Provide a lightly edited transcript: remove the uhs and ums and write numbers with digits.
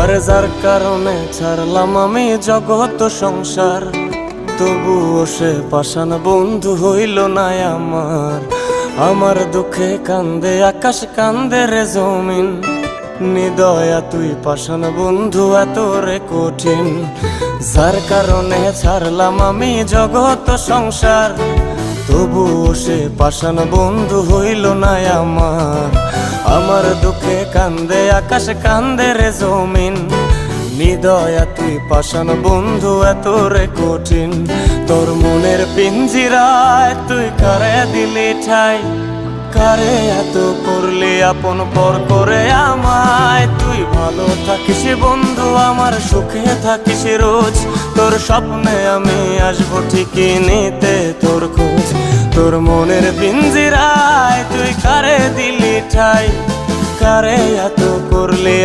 আরে যার কারণে ছাড়লাম আমি জগৎ সংসার, তবুও সে পাষাণ বন্ধু হইল না আমার। আমার দুঃখে কান্দে আকাশ, কান্দে রে জমিন, নিদয়া তুই পাষাণ বন্ধু এত রে কঠিন। যার কারণে ছাড়লাম আমি জগৎ সংসার, তবুও সে পাষাণ বন্ধু হইল না আমার। আমার দুঃখে কান্দে আকাশ, কান্দে রে জমিন, নিদয়া তুই পাষাণ বন্ধু এত রে কঠিন। তোর মনের পিঞ্জিরায় তুই কারে দিলি ঠাই, কারে এত করলি আপন পর করে আমায়। তুই ভালো থাকিস বন্ধু আমার, সুখে থাকিস রোজ, তোর স্বপ্নে আমি আসবো ঠিকই নিতে তোর খোঁজ। তোর মনের পিঞ্জিরায় তুই কারে দিলি ঠাই, কারে এত করলি